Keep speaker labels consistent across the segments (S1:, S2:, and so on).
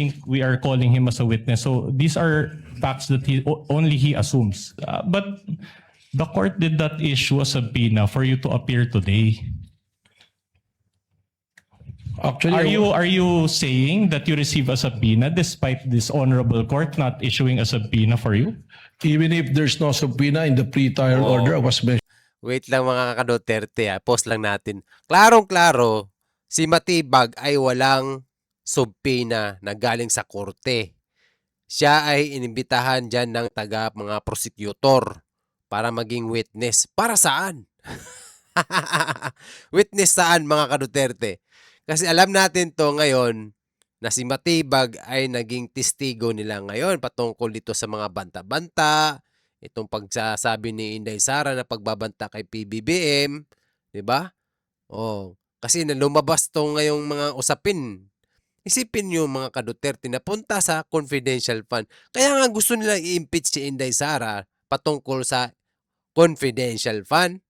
S1: think we are calling him as a witness. So these are facts that only he assumes. But the court did not issue a subpoena for you to appear today.
S2: Actually,
S1: Are you saying that you receive a subpoena despite this honorable court not issuing a subpoena for you?
S2: even if there's no subpoena in the pre-trial order, I was mentioned.
S3: Wait lang mga ka-Duterte, pause lang natin. Klarong-klaro, si Matibag ay walang subpoena na galing sa korte. Siya ay inimbitahan dyan ng mga prosecutor para maging witness. Para saan? Witness saan mga ka-Duterte? Kasi alam natin to ngayon na si Matibag ay naging testigo nila ngayon patungkol dito sa mga banta-banta, itong pagsasabi ni Inday Sara na pagbabanta kay PBBM, 'di ba? Oh, kasi na lumabas tong ngayong mga usapin. Isipin niyo mga ka-Duterte na punta sa confidential fund. Kaya nga gusto nila i-impeach si Inday Sara patungkol sa confidential fund.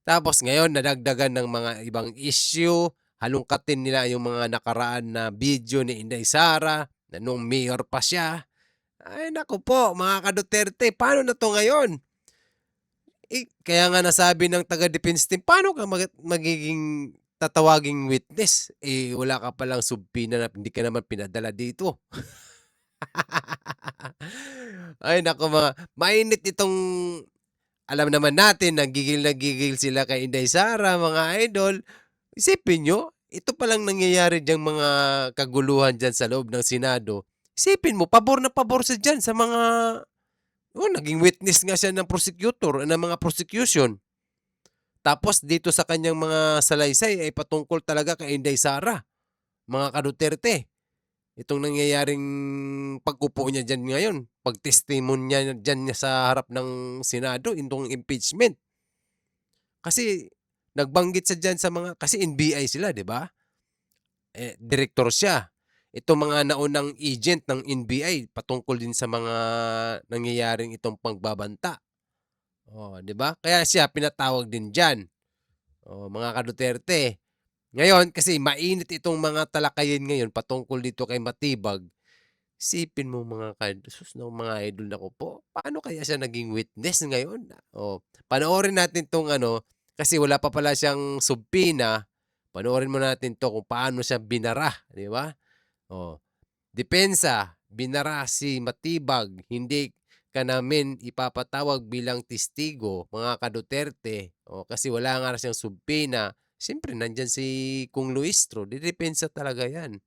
S3: Tapos ngayon nadagdagan ng mga ibang issue, halongkatin nila yung mga nakaraan na video ni Inday Sara na nung mayor pa siya. Ay naku po mga ka-Duterte, paano na to ngayon? Kaya nga nasabi ng taga-defense team, paano ka magiging tatawaging witness? Wala ka palang subpoena na hindi ka naman pinadala dito. Ay naku mainit itong, alam naman natin, nagigil sila kay Inday Sara, mga idol. Isipin nyo, ito palang nangyayari diyang mga kaguluhan dyan sa loob ng Senado. Isipin mo, pabor na pabor siya dyan sa mga, naging witness nga siya ng prosecutor, ng mga prosecution. Tapos dito sa kanyang mga salaysay ay patungkol talaga kay Inday Sara, mga ka-Duterte. Itong nangyayaring pag-upo niya dyan ngayon, pag-testimony niya dyan sa harap ng Senado, itong impeachment. Kasi nagbanggit siya dyan sa mga, kasi NBI sila, di ba? Direktor siya. Ito mga naunang agent ng NBI patungkol din sa mga nangyayaring itong pagbabanta. Di ba? Kaya siya pinatawag din dyan. Mga ka-Duterte. Ngayon, kasi mainit itong mga talakayin ngayon patungkol dito kay Matibag. Isipin mo mga idol na ko po, paano kaya siya naging witness ngayon? Panoorin natin tong kasi wala pa pala siyang subpoena. Panoorin mo natin to kung paano siya binara, di ba? Depensa, binara si Matibag, hindi ka namin ipapatawag bilang testigo, mga ka-Duterte. Kasi wala nga siyang subpoena. Siyempre, nandyan si Kung Luistro. Didepensa talaga yan.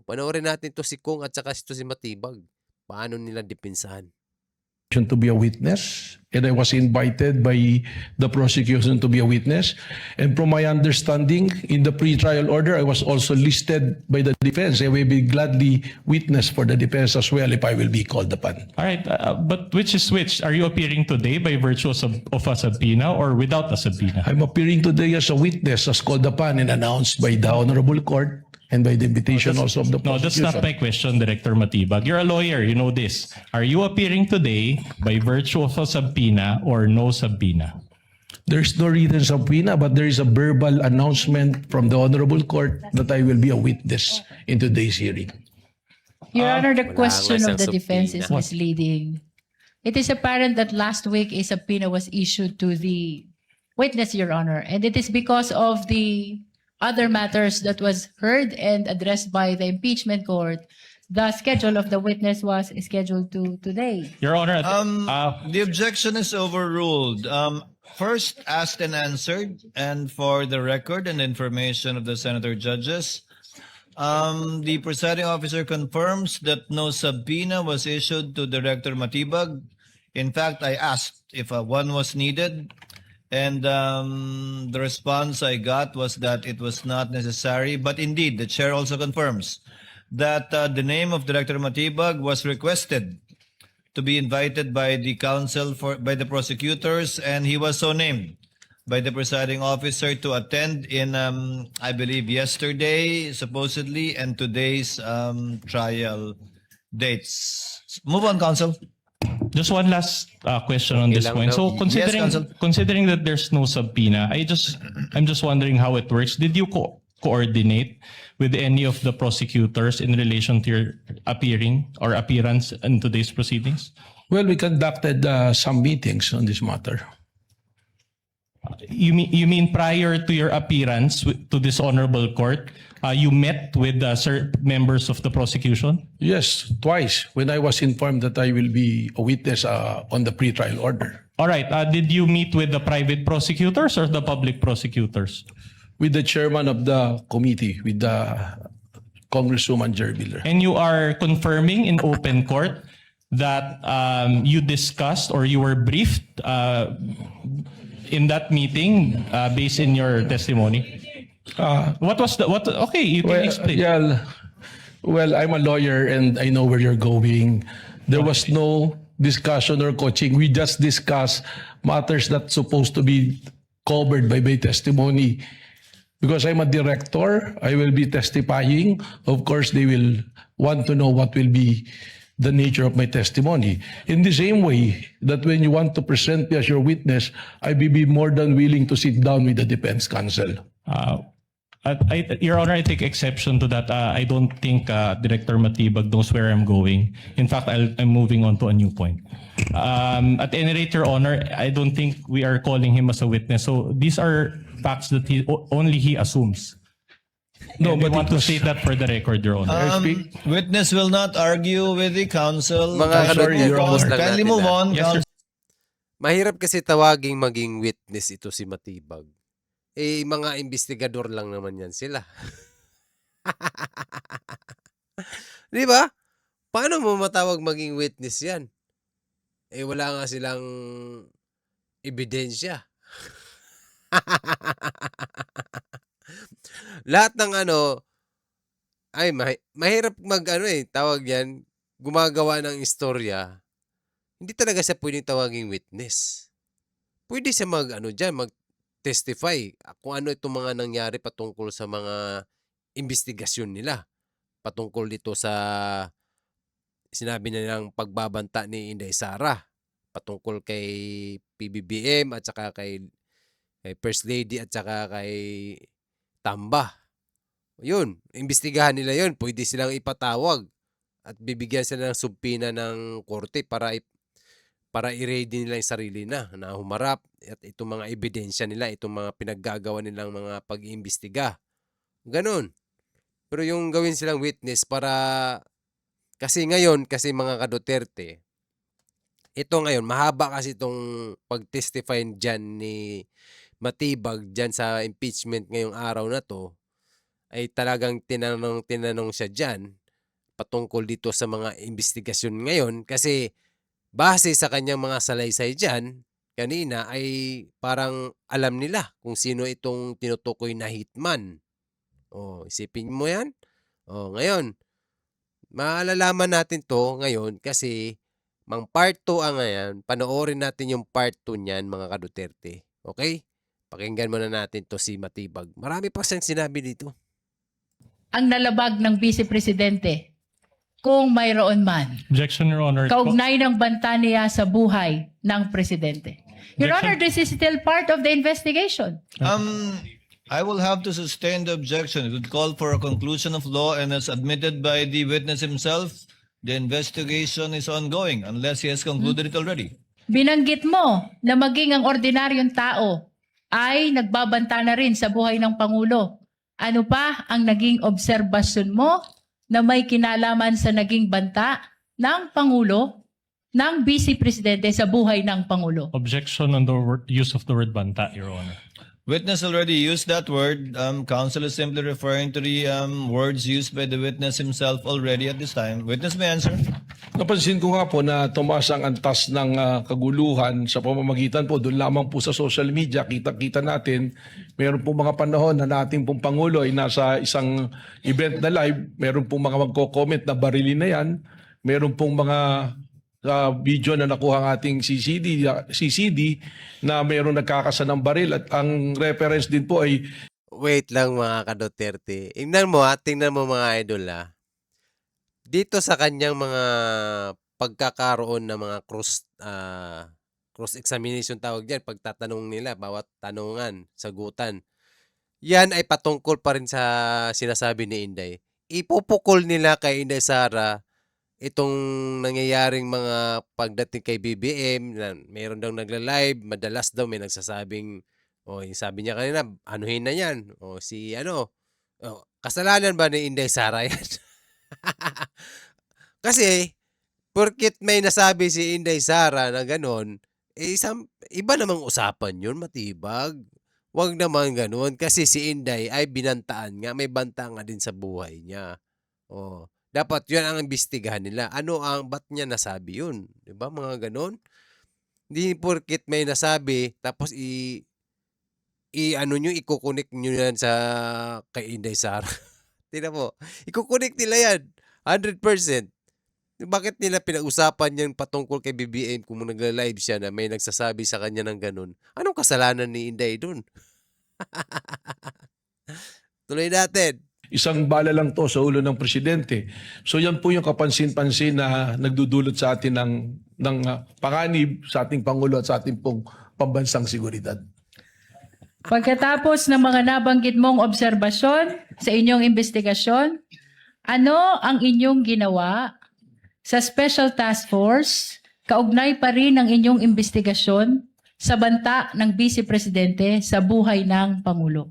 S3: Panoorin natin to si Kung at saka si Matibag. Paano nila depensahan?
S2: To be a witness, and I was invited by the prosecution to be a witness. And from my understanding, in the pre-trial order, I was also listed by the defense. I will be gladly witness for the defense as well if I will be called upon.
S1: All right, but which is which? Are you appearing today by virtue of a subpoena or without a subpoena?
S2: I'm appearing today as a witness as called upon and announced by the Honorable Court and by the invitation also of the
S1: No, that's
S2: prosecution.
S1: not my question, Director Matibag. You're a lawyer, you know this. Are you appearing today by virtue of a subpoena or no subpoena?
S2: There's no written subpoena, but there is a verbal announcement from the Honorable Court that I will be a witness in today's hearing.
S4: Your Honor, the
S3: Wala
S4: question
S3: nga
S4: of the
S3: siyang
S4: defense is
S3: subpoena.
S4: misleading. It is apparent that last week a subpoena was issued to the witness, Your Honor, and it is because of the other matters that was heard and addressed by the impeachment court. The schedule of the witness was scheduled to today.
S1: Your Honor,
S5: The objection is overruled. First, asked and answered, and for the record and information of the senator judges, the presiding officer confirms that no subpoena was issued to Director Matibag. In fact, I asked if one was needed, and the response I got was that it was not necessary. But indeed, the chair also confirms that the name of Director Matibag was requested to be invited by the counsel by the prosecutors, and he was so named by the presiding officer to attend in, I believe, yesterday, supposedly, and today's trial dates. Move on, counsel.
S1: just one last question on this
S3: lang
S1: point.
S3: daw.
S1: So considering
S5: Counsel.
S1: considering that there's no subpoena, I'm just wondering how it works. Did you coordinate with any of the prosecutors in relation to your appearing or appearance in today's proceedings?
S2: Well, we conducted some meetings on this matter.
S1: You mean prior to your appearance to this honorable court, you met with members of the prosecution?
S2: Yes, twice when I was informed that I will be a witness on the pretrial order
S1: All right. Did you meet with the private prosecutors or the public prosecutors?
S2: with the chairman of the committee, with the Congresswoman Jerry Miller.
S1: And you are confirming in open court that you discussed or you were briefed in that meeting based in your testimony? What was the what? Okay, you can explain.
S2: Well, I'm a lawyer and I know where you're going. There was no discussion or coaching. We just discussed matters that's supposed to be covered by my testimony. Because I'm a director, I will be testifying. Of course, they will want to know what will be the nature of my testimony. In the same way that when you want to present me as your witness, I will be more than willing to sit down with the defense counsel.
S1: Your Honor, I take exception to that. I don't think Director Matibag knows where I'm going. In fact, I'm moving on to a new point. At any rate, Your Honor, I don't think we are calling him as a witness. So these are facts that only he assumes.
S2: No,
S1: And we
S2: but
S1: want
S2: it
S1: to
S2: was-
S1: state that for the record, Your Honor.
S5: Witness will not argue with the counsel.
S3: Mga
S5: Kindly
S2: sorry,
S3: kapatid,
S2: Your
S5: move on.
S3: focus
S2: Honor.
S3: lang
S5: Kindly
S3: natin,
S5: move on.
S1: Yes, sir.
S3: Mahirap kasi tawaging maging witness ito si Matibag. Eh, mga investigador lang naman yan sila. Di ba? Paano mo matawag maging witness yan? Eh, wala nga silang ebidensya. Lahat ng ay mahirap tawag yan, gumagawa ng istorya. Hindi talaga siya pwedeng tawaging witness. Pwede siya mag-testify kung ano itong mga nangyari patungkol sa mga investigasyon nila. Patungkol dito sa sinabi nilang pagbabanta ni Inday Sara. Patungkol kay PBBM at saka kay First Lady at saka kay Tamba. Yun, imbestigahan nila yun. Pwede silang ipatawag at bibigyan sila ng subpina ng korte para i-ready nila yung sarili na humarap at itong mga ebidensya nila, itong mga pinaggagawa nilang mga pag-iimbestiga. Ganon. Pero yung gawin silang witness kasi mga ka-Duterte, ito ngayon, mahaba kasi itong pag-testify dyan ni Matibag dyan sa impeachment ngayong araw na to, ay talagang tinanong siya dyan patungkol dito sa mga investigasyon ngayon kasi base sa kanyang mga salaysay dyan, kanina ay parang alam nila kung sino itong tinutukoy na hitman. Isipin mo yan? Ngayon, maalalaman natin to ngayon kasi mang part 2 ngayon, panoorin natin yung part 2 niyan mga ka-Duterte. Okay? Pakinggan muna natin to si Matibag. Marami pa siyang sinabi dito.
S4: Ang nalabag ng Vice Presidente, kung mayroon man,
S1: Objection, Your Honor.
S4: kaugnay ng banta niya sa buhay ng Presidente. Your
S1: Objection.
S4: Honor, this is still part of the investigation.
S5: I will have to sustain the objection. It would call for a conclusion of law, and as admitted by the witness himself, the investigation is ongoing unless he has concluded it already.
S4: Binanggit mo na maging ang ordinaryong tao ay nagbabanta na rin sa buhay ng Pangulo. Ano pa ang naging obserbasyon mo na may kinalaman sa naging banta ng Pangulo, ng Vice Presidente sa buhay ng Pangulo?
S1: Objection on the use of the word banta, Your Honor.
S5: Witness already used that word. Counsel is simply referring to the words used by the witness himself already at this time. Witness may answer.
S2: Napansin ko nga po na tumaas ang antas ng kaguluhan sa pamamagitan po doon lamang po sa social media. Kita-kita natin, meron po mga panahon na nating pong Pangulo ay nasa isang event na live. Meron pong mga magko-comment na barilin na yan. Meron pong mga video na nakuha ng ating CCD na mayroong nagkakasa ng baril at ang reference din po ay
S3: Wait lang mga ka-Duterte. Tingnan mo mga idol Dito sa kanyang mga pagkakaroon ng mga cross examination tawag diyan, pagtatanong nila bawat tanungan, sagutan. yan ay patungkol pa rin sa sinasabi ni Inday. Ipupukol nila kay Inday Sara itong nangyayaring mga pagdating kay BBM, na meron daw nagla-live, madalas daw may nagsasabing, o yung sabi niya kanina, anuhin na yan, o si ano, kasalanan ba ni Inday Sara yan? Kasi, porket may nasabi si Inday Sara na ganon, iba namang usapan yun, Matibag. Wag naman gano'n kasi si Inday ay binantaan nga, may banta nga din sa buhay niya. Oh, dapat 'yun ang imbestigahan nila. Ba't niya nasabi 'yun, 'di ba mga gano'n? Hindi porket may nasabi tapos i-ano niyo, iko-connect niyo 'yan sa kay Inday Sara. Tignan mo, iko-connect nila 'yan, 100%. Bakit nila pinag-usapan 'yan patungkol kay BBM kung nagla-live siya na may nagsasabi sa kanya ng gano'n? Anong kasalanan ni Inday do'n? Tuloy natin.
S2: Isang bala lang to sa ulo ng presidente. So yan po yung kapansin-pansin na nagdudulot sa atin ng panganib sa ating Pangulo at sa ating pong pambansang seguridad.
S4: Pagkatapos ng mga nabanggit mong obserbasyon sa inyong investigasyon, ano ang inyong ginawa sa Special Task Force kaugnay pa rin ng inyong investigasyon sa banta ng Vice Presidente sa buhay ng Pangulo?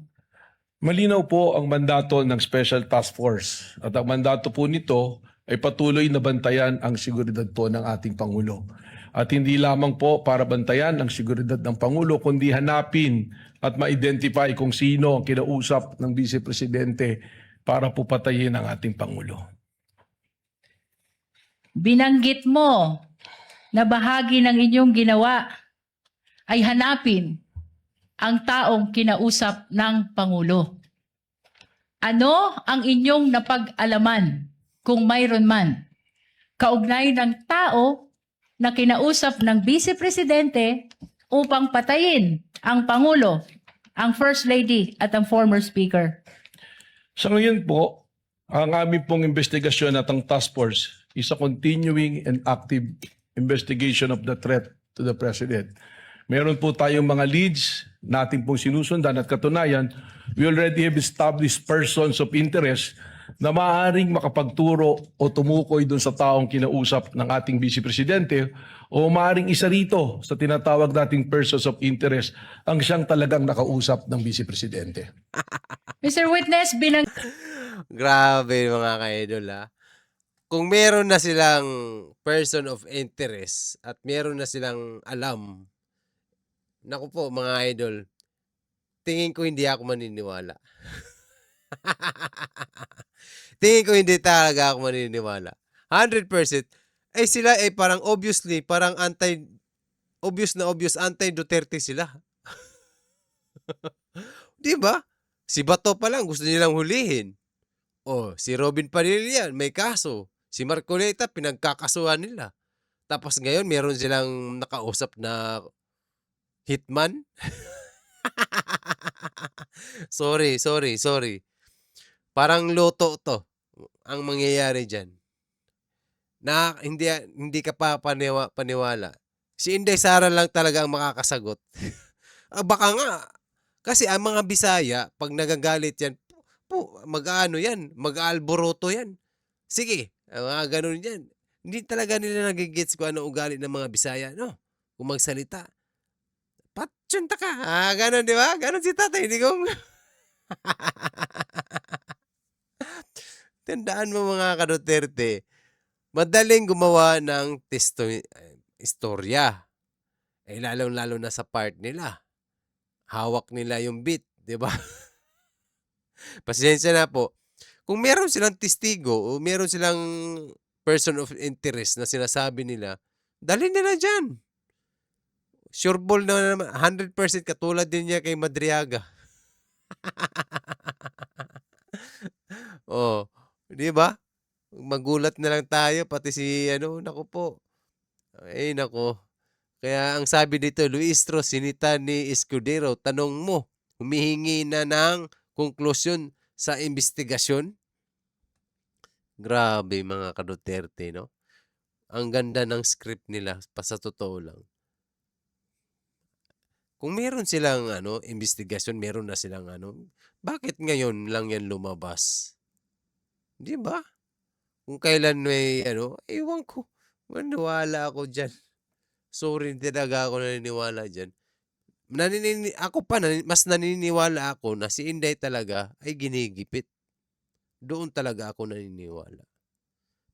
S2: Malinaw po ang mandato ng Special Task Force at ang mandato po nito ay patuloy na bantayan ang seguridad po ng ating Pangulo. At hindi lamang po para bantayan ang seguridad ng Pangulo, kundi hanapin at ma-identify kung sino ang kinausap ng Vice Presidente para po patayin ang ating Pangulo.
S4: Binanggit mo na bahagi ng inyong ginawa ay hanapin ang taong kinausap ng Pangulo. Ano ang inyong napag-alaman, kung mayroon man, kaugnay ng tao na kinausap ng Vice Presidente upang patayin ang Pangulo, ang First Lady at ang former Speaker?
S2: Sa ngayon po, ang aming pong investigasyon at ang task force is a continuing and active investigation of the threat to the President. Meron po tayong mga leads natin pong sinusundan at katunayan, we already have established persons of interest na maaaring makapagturo o tumukoy dun sa taong kinausap ng ating Vice Presidente o maaaring isa rito sa tinatawag nating persons of interest ang siyang talagang nakausap ng Vice Presidente.
S4: Mr. Witness,
S3: Grabe mga ka-idol ha. Kung meron na silang person of interest at meron na silang alam, naku po mga idol, tingin ko hindi ako maniniwala. Tingin ko hindi talaga ako maniniwala. 100%. Sila parang obviously, parang obvious anti-Duterte sila. Di ba? Si Bato pa lang gusto nilang hulihin. Si Robin Padilla may kaso. Si Marcoleta pinagkakasuhan nila. Tapos ngayon meron silang nakausap na hitman. Sorry. Parang loto to ang mangyayari dyan. Na hindi ka pa paniwala. Si Inday Sara lang talaga ang makakasagot. Baka nga. Kasi ang mga Bisaya, pag nagagalit yan, mag-ano yan, mag-alboroto yan. Sige, mga ganun yan. Hindi talaga nila nagigits kung ano ugali ng mga Bisaya, no? Kung magsalita. Patsyunta ka. Ganun, di ba? Ganun si tatay. Hindi kong... Tandaan mo mga ka-Duterte, madaling gumawa ng istorya. Lalong-lalo na sa part nila. Hawak nila yung beat, di ba? Pasensya na po. Kung meron silang testigo o meron silang person of interest na sinasabi nila, dalhin nila dyan. Sure ball na naman, 100% katulad din niya kay Madriaga. Di ba? Magulat na lang tayo, pati si, naku po. Naku. Kaya ang sabi dito, Luistro, sinita ni Escudero, tanong mo, humihingi na ng konklusyon sa investigasyon? Grabe mga ka-Duterte, no? Ang ganda ng script nila, pa sa totoo lang. Kung meron silang investigasyon, meron na silang bakit ngayon lang yan lumabas? 'Di ba? Kung kailan may ewan ko. Maniwala ako diyan. Sorry, hindi talaga ako naniniwala diyan. Mas naniniwala ako na si Inday talaga ay ginigipit. Doon talaga ako naniniwala.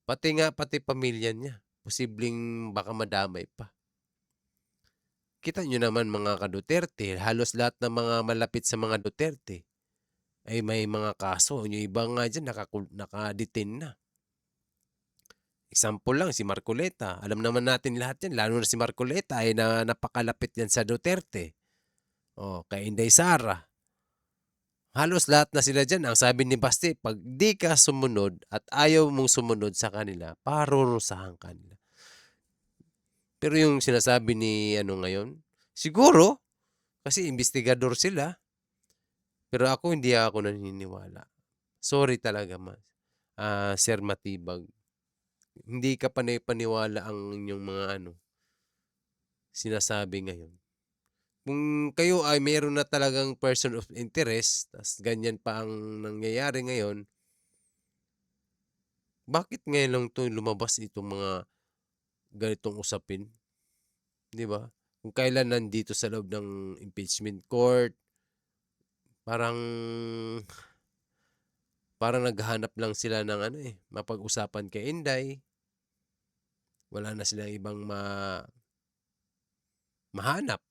S3: Pati pamilya niya. Posibleng baka madamay pa. Kita nyo naman mga ka-Duterte, halos lahat ng mga malapit sa mga Duterte ay may mga kaso. Yung iba nga dyan nakadetain na. Example lang, si Marcoleta. Alam naman natin lahat yan, lalo na si Marcoleta ay napakalapit yan sa Duterte. Kay Inday Sara. Halos lahat na sila dyan. Ang sabi ni Basti, pag di ka sumunod at ayaw mong sumunod sa kanila, parurusahan kanila. Pero yung sinasabi ni ngayon, siguro, kasi investigador sila. Pero hindi ako naniniwala. Sorry talaga, Sir Matibag. Hindi ka panay-paniwala ang inyong mga sinasabi ngayon. Kung kayo ay mayroon na talagang person of interest, tas ganyan pa ang nangyayari ngayon, bakit ngayon lang ito lumabas itong mga ganitong usapin? Di ba? Kung kailan nandito sa loob ng impeachment court, parang naghahanap lang sila ng mapag-usapan kay Inday. Wala na silang ibang mahanap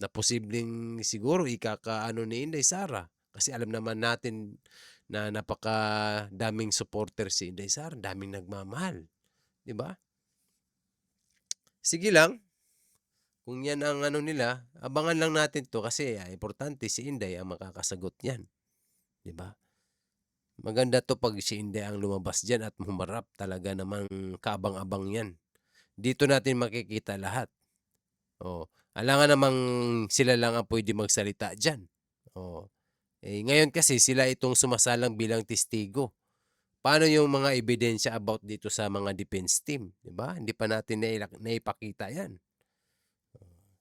S3: na posibleng siguro ikakaano ni Inday Sara. Kasi alam naman natin na napakadaming supporter si Inday Sara, daming nagmamahal. Di ba? Sige lang. Kung yan ang nila, abangan lang natin to kasi importante si Inday ang makakasagot niyan. 'Di ba? Maganda to pag si Inday ang lumabas diyan at humarap, talaga namang kaabang-abang 'yan. Dito natin makikita lahat. Alangan namang sila lang ang pwede magsalita diyan. Ngayon kasi sila itong sumasalang bilang testigo. Paano yung mga ebidensya about dito sa mga defense team, 'di ba? Hindi pa natin naipakita 'yan.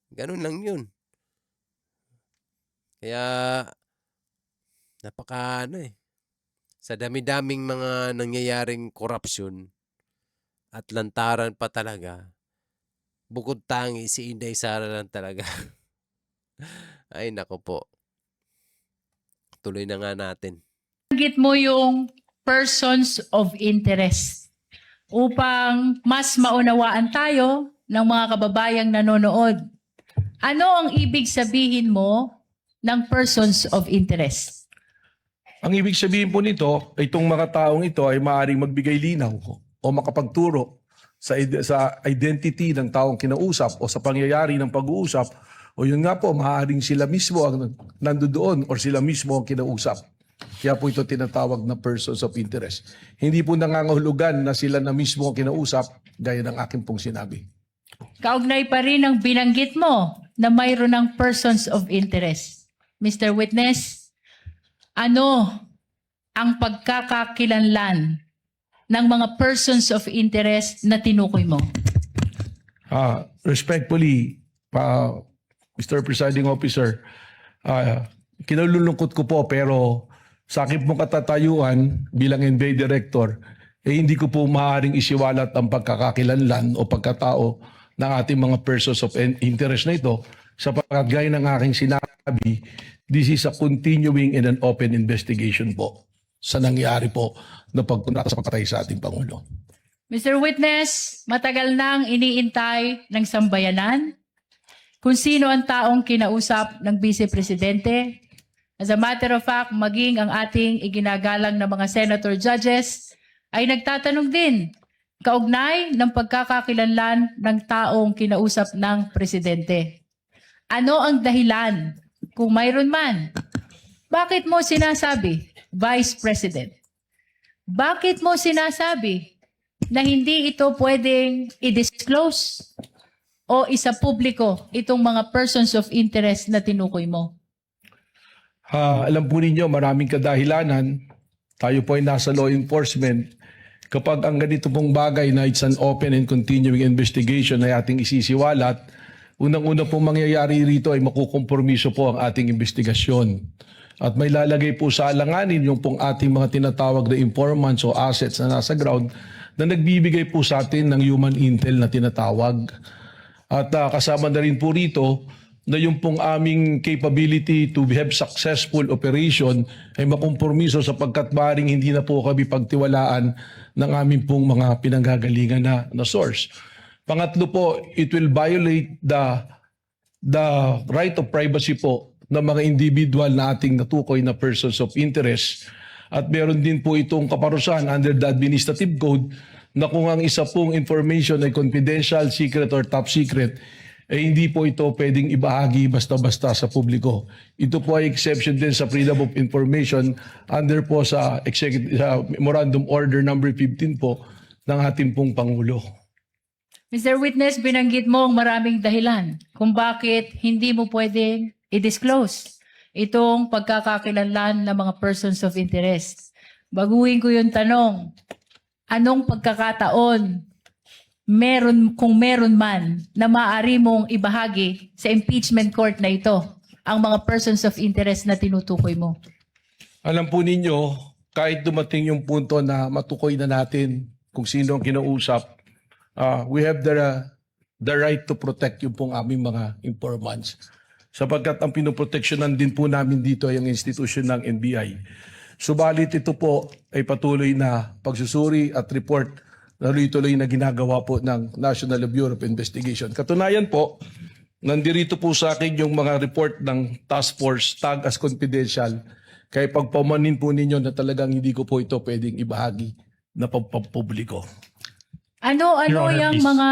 S3: Ganun lang 'yun. Kaya sa dami-daming mga nangyayaring korupsyon at lantaran pa talaga, bukod tangi si Inday Sara lang talaga. Ay nako po. Tuloy na nga natin.
S4: Banggit mo yung persons of interest upang mas maunawaan tayo ng mga kababayang nanonood. Ano ang ibig sabihin mo ng persons of interest?
S2: Ang ibig sabihin po nito, itong mga taong ito ay maaaring magbigay linaw o makapagturo sa identity ng taong kinausap o sa pangyayari ng pag-uusap, o yun nga po, maaaring sila mismo ang nandoon or sila mismo ang kinausap. Kaya po ito tinatawag na persons of interest. Hindi po nangangahulugan na sila na mismo ang kinausap, gaya ng aking pong sinabi.
S4: Kaugnay pa rin ang binanggit mo na mayroon ng persons of interest. Mr. Witness, ano ang pagkakakilanlan ng mga persons of interest na tinukoy mo?
S2: Respectfully, Mr. Presiding Officer, kinalulungkot ko po pero sa aking pong katatayuan bilang NBI Director, hindi ko po maaaring isiwalat ang pagkakakilanlan o pagkatao ng ating mga persons of interest na ito sapagkat gaya ng aking sinabi, this is a continuing and an open investigation po sa nangyari po na pagpunta sa pagpatay sa ating Pangulo.
S4: Mr. Witness, matagal nang iniintay ng sambayanan kung sino ang taong kinausap ng Vice Presidente. As a matter of fact, maging ang ating iginagalang na mga senator judges ay nagtatanong din kaugnay ng pagkakakilanlan ng taong kinausap ng Presidente. Ano ang dahilan, kung mayroon man? Bakit mo sinasabi, Vice President? Bakit mo sinasabi na hindi ito pwedeng i-disclose o isa publiko itong mga persons of interest na tinukoy mo?
S2: Alam po ninyo, maraming kadahilanan. Tayo po ay nasa law enforcement. Kapag ang ganito pong bagay na it's an open and continuing investigation na ating isisiwalat, Unang-una pong mangyayari rito ay makukompromiso po ang ating investigasyon. At may lalagay po sa alanganin yung pong ating mga tinatawag na informants o assets na nasa ground na nagbibigay po sa atin ng human intel na tinatawag. At kasama na rin po rito na yung pong aming capability to have successful operation ay makompromiso sapagkat maaaring hindi na po kami pagtiwalaan ng aming pong mga pinanggagalingan na source. Pangatlo po, it will violate the right of privacy po ng mga individual na ating natukoy na persons of interest. At meron din po itong kaparusahan under the administrative code na kung ang isa pong information ay confidential, secret, or top secret, eh hindi po ito pwedeng ibahagi basta-basta sa publiko. Ito po ay exception din sa Freedom of Information under po sa Memorandum Order number 15 po ng ating pong Pangulo.
S4: Mr. Witness, binanggit mo ang maraming dahilan kung bakit hindi mo pwedeng i-disclose itong pagkakakilanlan ng mga persons of interest. Baguhin ko yung tanong, anong pagkakataon kung meron man na maaari mong ibahagi sa impeachment court na ito ang mga persons of interest na tinutukoy mo?
S2: Alam po ninyo, kahit dumating yung punto na matukoy na natin kung sino ang kinausap, we have the right to protect yung pong aming mga informants. Sapagkat ang pinoproteksyonan din po namin dito ay ang institusyon ng NBI. Subalit ito po ay patuloy na pagsusuri at report na tuloy na ginagawa po ng National Bureau of Investigation. Katunayan po, nandirito po sa akin yung mga report ng task force tag as confidential. Kaya pagpamanin po ninyo na talagang hindi ko po ito pwedeng ibahagi na pagpapubliko.
S4: Ano
S1: Your Honor,
S4: yung
S1: please.
S4: mga...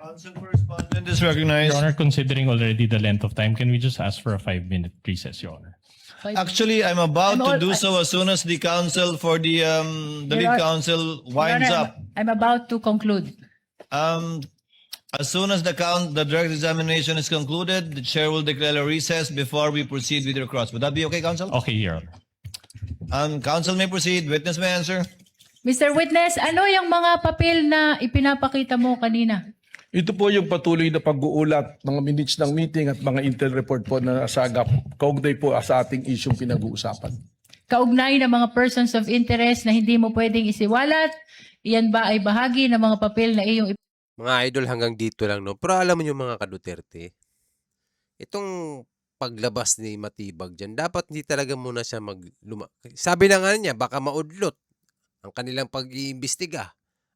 S5: Counsel for respondent is recognized.
S1: Your Honor, considering already the length of time, can we just ask for a 5-minute recess, Your Honor?
S5: Actually, I'm about
S4: I'm
S5: to
S4: all-
S5: do so as soon as the counsel for the
S4: Your
S5: lead
S4: Honor-
S5: counsel
S4: Your
S5: winds
S4: Honor,
S5: up.
S4: I'm about to conclude.
S5: As soon as the direct examination is concluded, the chair will declare a recess before we proceed with your cross. Would that be okay, counsel?
S1: Okay, Your Honor.
S5: Counsel may proceed. Witness may answer.
S4: Mr. Witness, ano yung mga papel na ipinapakita mo kanina?
S2: Ito po yung patuloy na pag-uulat, mga minutes ng meeting at mga intel report po na nasagap. Kaugnay po sa ating isyong pinag-uusapan.
S4: Kaugnay ng mga persons of interest na hindi mo pwedeng isiwalat, iyan ba ay bahagi ng mga papel na iyong
S3: Mga idol, hanggang dito lang, no? Pero alam mo yung mga ka-Duterte, itong paglabas ni Matibag dyan, dapat hindi talaga muna siya Sabi na nga niya, baka maudlot ang kanilang pag-iimbestiga.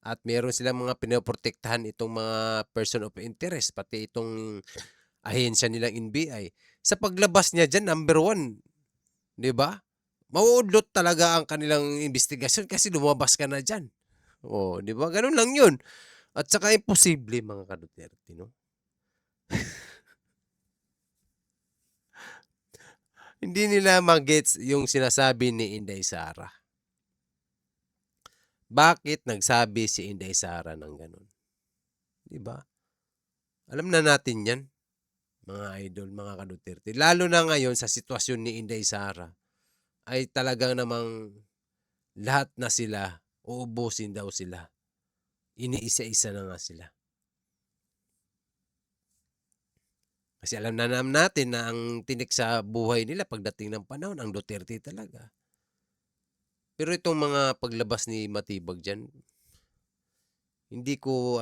S3: At meron silang mga pinoprotektahan itong mga person of interest, pati itong ahensya nilang NBI. Sa paglabas niya dyan, number 1, di ba? Mauudlot talaga ang kanilang investigasyon kasi lumabas ka na dyan. O, di ba? Ganun lang yun. At saka imposible, mga ka-Duterte, no? Hindi nila magets yung sinasabi ni Inday Sara. Bakit nagsabi si Inday Sara ng ganun? Di ba? Alam na natin yan, mga idol, mga ka-Duterte. Lalo na ngayon sa sitwasyon ni Inday Sara, ay talagang namang lahat na sila, uubusin daw sila. Iniisa-isa na nga sila. Kasi alam na naman natin na ang tinik sa buhay nila pagdating ng panahon, ang Duterte talaga. Pero itong mga paglabas ni Matibag dyan, hindi ko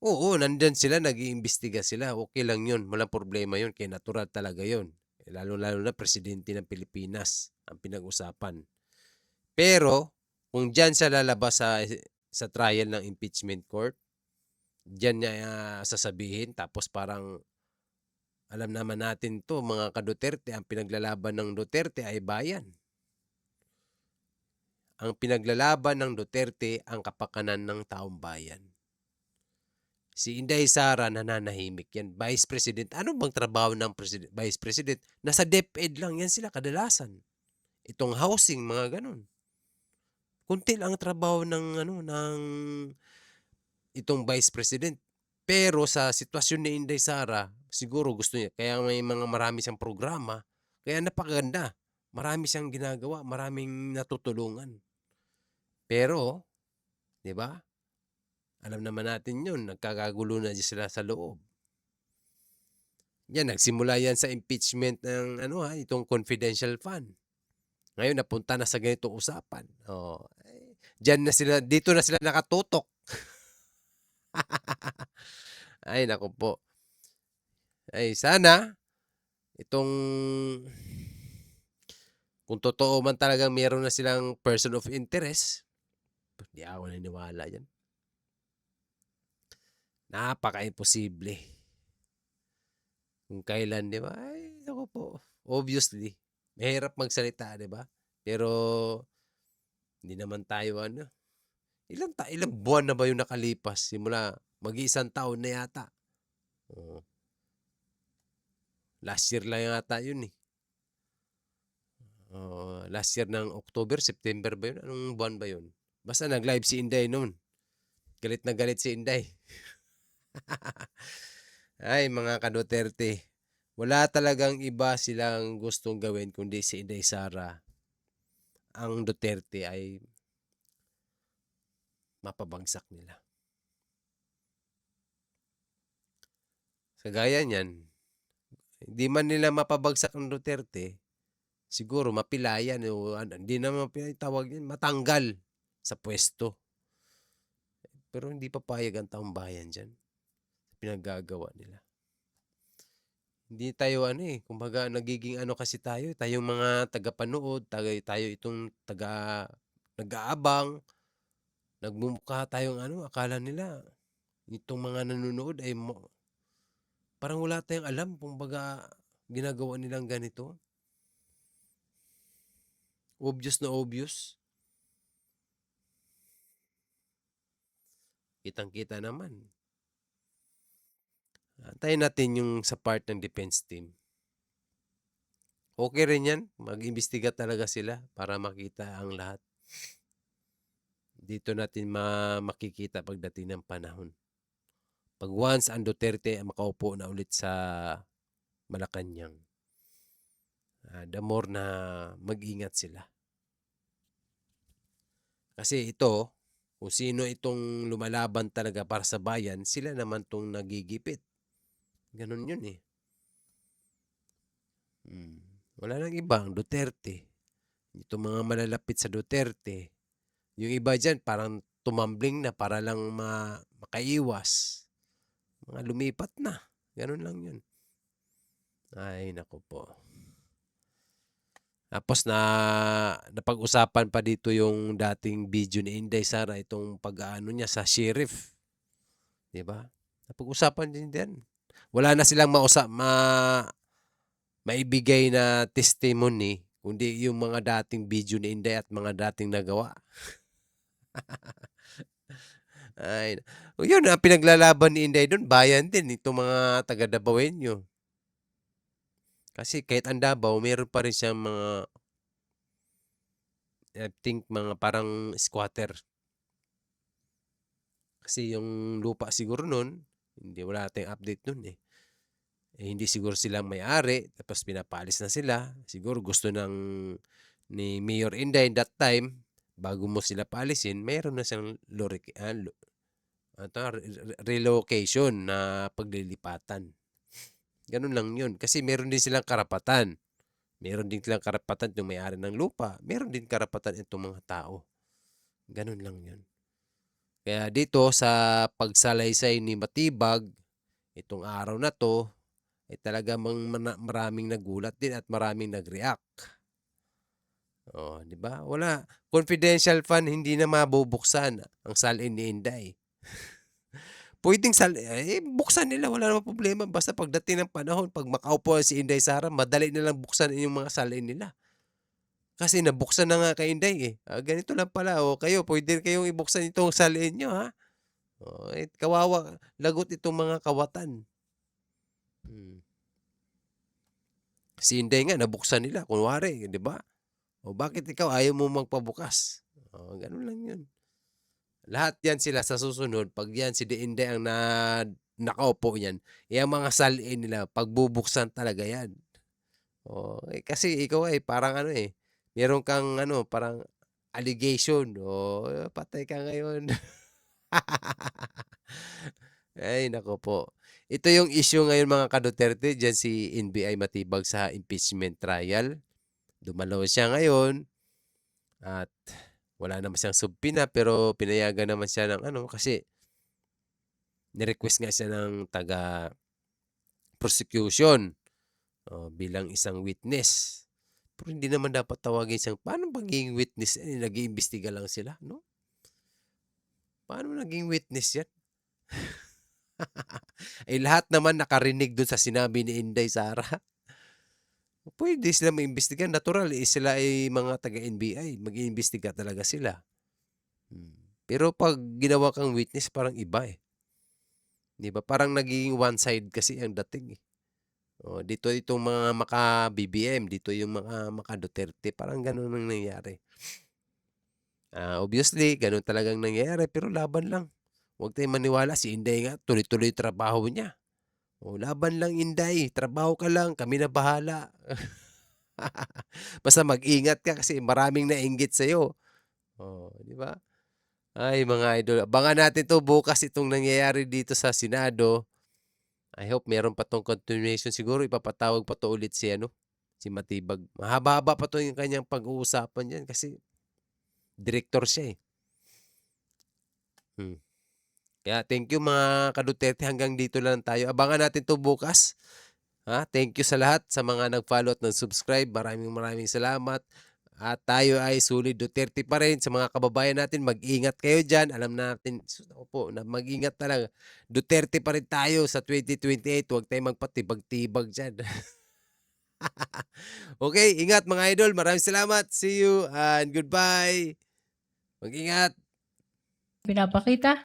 S3: Oo, nandyan sila, nag-iimbestiga sila. Okay lang yun, walang problema yun, kaya natural talaga yun. Lalo-lalo na presidente ng Pilipinas ang pinag-usapan. Pero, kung dyan siya lalabas sa trial ng impeachment court, dyan niya sasabihin, tapos parang, alam naman natin to mga ka-Duterte, ang pinaglalaban ng Duterte ay bayan. Ang pinaglalaban ng Duterte ang kapakanan ng taong bayan. Si Inday Sara nananahimik yan. Vice President. Ano bang trabaho ng Vice President? Nasa DepEd lang yan sila kadalasan. Itong housing, mga ganun. Kunti lang ang trabaho ng itong Vice President. Pero sa sitwasyon ni Inday Sara, siguro gusto niya. Kaya may marami siyang programa. Kaya napakaganda. Marami siyang ginagawa. Maraming natutulungan. Pero, di ba? Alam naman natin yun, nagkakagulo na sila sa loob. Yan, nagsimula yan sa impeachment ng itong confidential fund. Ngayon, napunta na sa ganitong usapan. Oh, dito na sila nakatutok. Ay, naku po. Ay, sana, itong, kung totoo man talagang meron na silang person of interest, hindi ako naniniwala yan. Napaka-imposible. Kung kailan, di ba? Ay, naku po. Obviously, mahirap magsalita, di ba? Pero, hindi naman tayo ilang buwan na ba yung nakalipas? Simula, mag-iisang taon na yata. Oh. Last year lang yata yun eh. Last year ng October, September ba yun? Anong buwan ba yun? Basta nag-live si Inday noon. Galit na galit si Inday. Ay, mga ka-Duterte. Wala talagang iba silang gustong gawin kundi si Inday Sara. Ang Duterte ay mapabagsak nila. Kagaya niyan, hindi man nila mapabagsak ang Duterte, siguro mapilayan o hindi naman tawag yan, matanggal sa pwesto. Pero hindi papayag ang taong bayan dyan. Pinaggagawa nila. Hindi tayo kumbaga nagiging kasi tayong mga tagapanood, tayo itong nag-aabang, nagmumukha tayong akala nila, itong mga nanonood ay parang wala tayong alam kumbaga ginagawa nilang ganito. Obvious na obvious. Kitang-kita naman. Antayin natin yung sa part ng defense team. Okay rin yan. Mag-imbestiga talaga sila para makita ang lahat. Dito natin makikita pagdating ng panahon. Pag once ang Duterte makaupo na ulit sa Malacanang, the more na mag-ingat sila. Kasi ito, kung sino itong lumalaban talaga para sa bayan, sila naman itong nagigipit. Ganun yun eh. Wala nang iba, ang Duterte. Itong mga malalapit sa Duterte. Yung iba dyan parang tumambling na para lang makaiwas. Mga lumipat na. Ganun lang yun. Ay, naku po. Tapos napag-usapan pa dito yung dating video ni Inday Sara, itong pag-aano niya sa sheriff. 'Di ba? Napag-usapan din diyan. Wala na silang maibigay na testimony kundi yung mga dating video ni Inday at mga dating nagawa. Ay, yun ang pinaglalaban ni Inday doon, bayan din itong mga taga Dabawenyo. Kasi kahit ang Davao, meron pa rin siyang mga, I think, mga parang squatter. Kasi yung lupa siguro nun, wala tayong update nun eh. Hindi siguro silang may-ari, tapos pinapalis na sila. Siguro gusto ni Mayor Inday that time, bago mo sila paalisin, mayroon na siyang relocation na paglilipatan. Ganun lang yun. Kasi meron din silang karapatan. Meron din silang karapatan yung may-ari ng lupa. Meron din karapatan itong mga tao. Ganun lang yun. Kaya dito sa pagsalaysay ni Matibag, itong araw na to, ay talaga maraming nagulat din at maraming nag-react. Oh, di ba? Wala. Confidential fund, hindi na mabubuksan ang salin ni Inday. Pwedeng buksan nila, wala namang problema. Basta pagdating ng panahon, pag makaupo si Inday Sara, madali nilang buksan yung mga salin nila. Kasi nabuksan na nga kay Inday eh. Ganito lang pala. Kayo, pwede kayong ibuksan itong salin nyo ha. Kawawa, lagot itong mga kawatan. Si Inday nga, nabuksan nila. Kunwari, di ba? Bakit ikaw ayaw mo magpabukas? Ganun lang yun. Lahat yan sila sa susunod. Pag yan si Inday ang nakaupo yan, yung mga salin nila, pagbubuksan talaga yan. Kasi ikaw ay parang meron kang parang allegation. Patay ka ngayon. Ay, nako po. Ito yung issue ngayon mga ka-Duterte, diyan si NBI Matibag sa impeachment trial. Dumalaw siya ngayon at wala naman siyang subpoena pero pinayagan naman siya ng ano kasi ni-request nga siya ng taga-prosecution bilang isang witness. Pero hindi naman dapat tawagin siyang, paano magiging witness? Nag-iimbestiga lang sila, no? Paano naging witness yan? Eh lahat naman nakarinig dun sa sinabi ni Inday Sara. Pwede sila maimbestiga. Natural, sila ay mga taga-NBI. Mag-iimbestiga talaga sila. Pero pag ginawa kang witness, parang iba eh. Di ba? Parang naging one side kasi ang dating eh. Dito itong mga maka-BBM, dito yung mga maka-Duterte. Parang ganun ang nangyayari. Obviously, ganun talagang nangyayari. Pero laban lang. Huwag tayong maniwala. Si Inday nga, tuloy-tuloy trabaho niya. Laban lang, Inday. Trabaho ka lang. Kami na bahala. Basta mag-ingat ka kasi maraming nainggit sa'yo. Di ba? Ay, mga idol. Abangan natin to bukas itong nangyayari dito sa Senado. I hope meron pa tong continuation. Siguro ipapatawag pa to ulit si Matibag. Mahaba-haba pa to yung kanyang pag-uusapan dyan kasi director siya eh. Kaya thank you mga ka-Duterte. Hanggang dito lang tayo. Abangan natin to bukas. Thank you sa lahat sa mga nag-follow at nag-subscribe. Maraming salamat. At tayo ay solid Duterte pa rin. Sa mga kababayan natin, mag-ingat kayo dyan. Alam natin, na mag-ingat talaga. Duterte pa rin tayo sa 2028. Huwag tayo magpatibag-tibag dyan. Okay, ingat mga idol. Maraming salamat. See you and goodbye. Mag-ingat.
S4: Pinapakita.